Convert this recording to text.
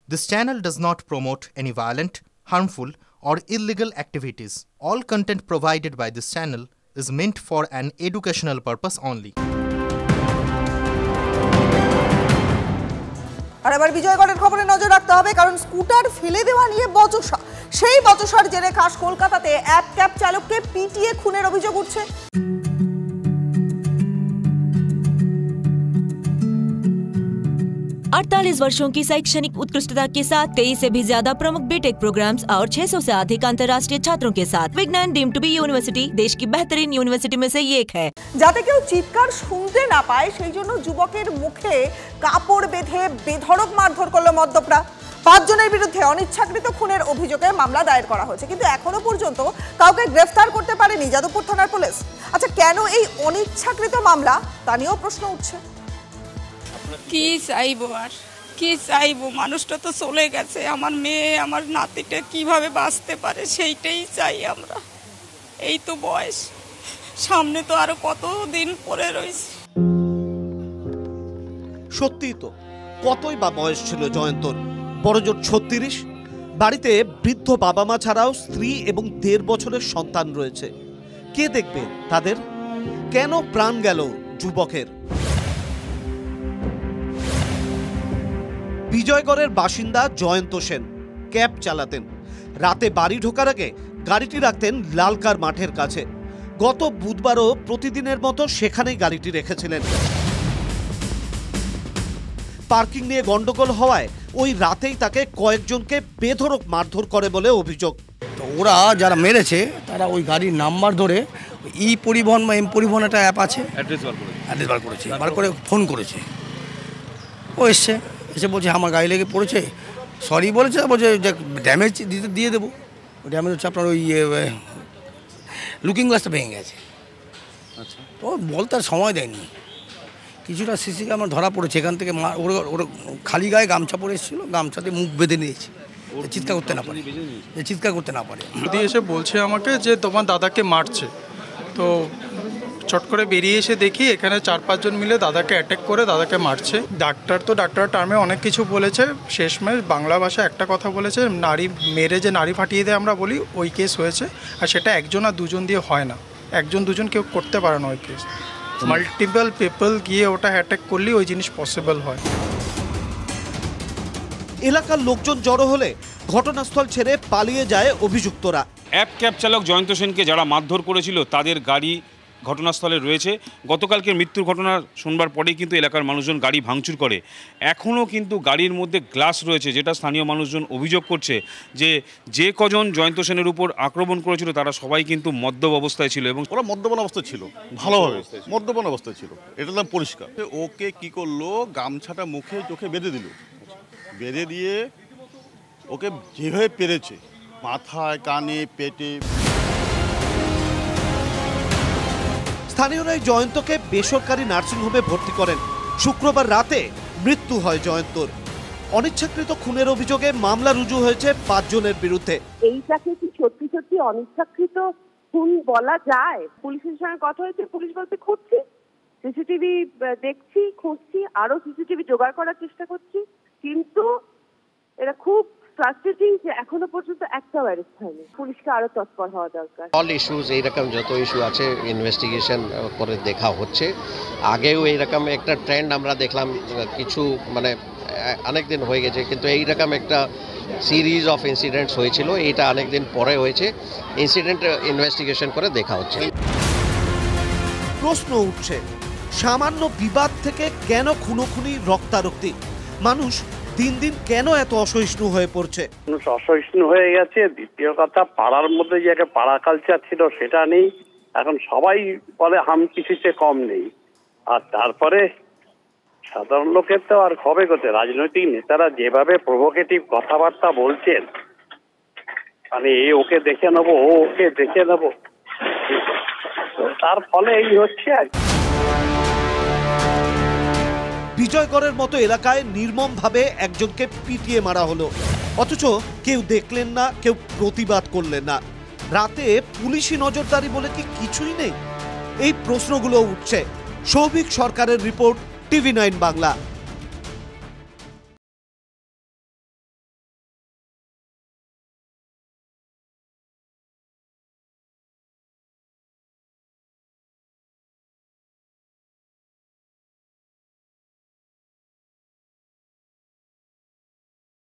This channel does not promote any violent, harmful, or illegal activities. All content provided by this channel is meant for an educational purpose only. আর এবার বিজয়গড়ের খবরে নজর রাখতে হবে, কারণ scooter ফেলে দেওয়া নিয়ে বচসা। সেই বচসার জেরে খাস কলকাতাতে এক ক্যাব চালককে পিটিয়ে খুনের অভিযোগ উঠছে। 48 वर्षों की शैक्षणिक उत्कृष्टता के साथ 23 से भी ज्यादा प्रमुख बीटेक प्रोग्राम्स और 600 से अधिक अंतर्राष्ट्रीय छात्रों के साथ विज्ञान डीम्ड टू बी यूनिवर्सिटी देश की बेहतरीन यूनिवर्सिटी में से एक है। যাতে কেউ চিৎকার শুনতে না পায় সেই জন্য যুবকের মুখে কাপড় বেঁধে বেধড়ক মারধর করল মদ্যপরা। 5 জনের বিরুদ্ধে অনিচ্ছাকৃত খুনের অভিযোগে মামলা দায়ের করা হয়েছে, কিন্তু এখনো পর্যন্ত কাউকে গ্রেফতার করতে পারেনি যাদবপুর থানার পুলিশ। আচ্ছা, কেন এই অনিচ্ছাকৃত মামলা তা নিয়েও প্রশ্ন উঠছে। কি চাইবো আর কি চাইবো, মানুষটা তো চলে গেছে, আমার মেয়ে আমার নাতিটা কিভাবে বাঁচতে পারে সেইটাই চাই আমরা। এই তো বয়স, সামনে তো আরো কত দিন পরে রয়েছে। সত্যি তো, কতই বা বয়স ছিল জয়ন্তর, বড়জোর 36। বাড়িতে বৃদ্ধ বাবা মা ছাড়াও স্ত্রী এবং 1.5 বছরের সন্তান রয়েছে। কে দেখবে তাদের? কেন প্রাণ গেল যুবকের? বিজয়গড়ের বাসিন্দা জয়ন্ত সেন ক্যাব চালাতেন। রাতে বাড়ি ঢোকার আগে গাড়িটি রাখতেন লালকার মাঠের কাছে। গত বুধবারও প্রতিদিনের মতো সেখানেই গাড়িটি রেখেছিলেন। পার্কিং নিয়ে গন্ডগোল হওয়ায় ওই রাতেই তাকে কয়েকজনকে বেধড়ক মারধর করে বলে অভিযোগ। তো ওরা যারা মেরেছে তারা ওই গাড়ির নাম্বার ধরে ই পরিবহন বা এম পরিবহন একটা অ্যাপ আছে, অ্যাড্রেস বার করেছে, বার করে ফোন করেছে। ও এসে বলছে আমার গাড়ি লেগে পড়েছে, সরি বলেছে, বলছে যে ড্যামেজ দিয়ে দেবো। ড্যামেজ হচ্ছে আপনার ওই লুকিং গ্লাসটা ভেঙে গেছে। আচ্ছা, তো বলতে আর সময় দেয়নি। কিছুটা সিসি আমার ধরা পড়েছে, এখান থেকে ওর খালি গায়ে গামছা পরে এসেছিলো, গামছাতে মুখ বেঁধে নিয়েছে, চিৎকার করতে না পারে। যদি এসে বলছে আমাকে যে তোমার দাদাকে মারছে, তো চট করে বেরিয়ে এসে দেখি এখানে 4-5 জন মিলে দাদাকে অ্যাটাক করে দাদাকে মারছে। ডাক্তার টার্মে অনেক কিছু বলেছে, শেষমেশ বাংলা ভাষায় একটা কথা বলেছে, নারী মেরে যে নারী ফাটিয়ে দেয় আমরা বলি, ওই কেস হয়েছে। আর সেটা 1 আর 2 জন দিয়ে হয় না, 1-2 কেউ করতে পারে না ওই কেস। মাল্টিপল পিপল গিয়ে ওটা অ্যাটাক করলে ওই জিনিস পসিবল হয়। এলাকার লোকজন জড়ো হলে ঘটনাস্থল ছেড়ে পালিয়ে যায় অভিযুক্তরা। এক ক্যাব চালক জয়ন্ত সেনকে যারা মারধর করেছিল তাদের গাড়ি ঘটনাস্থলে রয়েছে। গতকালকের মৃত্যুর ঘটনা শুনবার পরেই কিন্তু এলাকার মানুষজন গাড়ি ভাঙচুর করে। এখনও কিন্তু গাড়ির মধ্যে গ্লাস রয়েছে, যেটা স্থানীয় মানুষজন অভিযোগ করছে যে কজন জয়ন্ত সেনের উপর আক্রমণ করেছিল তারা সবাই কিন্তু মদ্যপ অবস্থায় ছিল। এবং ওরা মদ্যপান অবস্থায় ছিল, ভালোভাবে মদ্যপান অবস্থায় ছিল, এটা তো পরিষ্কার। ওকে কি করলো, গামছাটা মুখে চোখে বেঁধে দিল, বেঁধে দিয়ে ওকে যেভাবে পেরেছে মাথায়, কানে, পেটে। স্থানীয়রাই জয়ন্তকে বেসরকারি নার্সিংহোমে ভর্তি করেন। শুক্রবার রাতে মৃত্যু হয় জয়ন্তর। অনিচ্ছাকৃত খুনের অভিযোগে মামলা রুজু হয়েছে 5 জনের বিরুদ্ধে। এইটাকে কি সত্যি অনিচ্ছাকৃত খুন বলা যায়? পুলিশের সঙ্গে কথা হয়েছে, পুলিশ বলতে খুঁজছি, সিসিটিভি দেখছি, খুঁজছি, আরো সিসিটিভি জোগাড় করার চেষ্টা করছি, কিন্তু এটা খুব ফ্রাস্ট্রেটিং যে এখনো পর্যন্ত একটা অ্যারেস্ট হয়নি। পুলিশকে আরো তৎপর হওয়া দরকার। অল ইস্যুস, এইরকম যত ইস্যু আছে ইনভেস্টিগেশন করে দেখা হচ্ছে। আগেও এইরকম একটা ট্রেন্ড আমরা দেখলাম, কিছু মানে অনেক দিন হয়ে গেছে, কিন্তু এইরকম একটা সিরিজ অফ ইনসিডেন্টস হয়েছিল, এটা অনেক দিন পরে হয়েছে। ইনসিডেন্ট ইনভেস্টিগেশন করে দেখা হচ্ছে। প্রশ্ন উঠছে, সামান্য বিবাদ থেকে কেন খুনোখুনি, রক্তারক্তি? মানুষ দিন দিন কেন এত অসহিষ্ণু হয়ে পড়ছে? মানুষ অসহিষ্ণু হয়ে গেছে। দ্বিতীয় কথা, পাড়ার মধ্যে যে একটা পাড়া কালচার ছিল সেটা নেই। এখন সবাই বলে হাম কিছুতে কম নেই। আর তারপরে সাধারণ লোকের তো আর হবে কোথায়? রাজনৈতিক নেতারা যেভাবে প্রভোকেটিভ কথাবার্তা বলছেন, মানে ওকে দেখে নেবো, ওকে দেখে নেবো, তার ফলে এই হচ্ছে আর কি। বিজয়গড়ের মতো এলাকায় নির্মমভাবে একজনকে পিটিয়ে মারা হলো, অথচ কেউ দেখলেন না, কেউ প্রতিবাদ করলেন না। রাতে পুলিশি নজরদারি বলে কি কিছুই নেই? এই প্রশ্নগুলো উঠছে। সৌভিক সরকারের রিপোর্ট, TV9 বাংলা।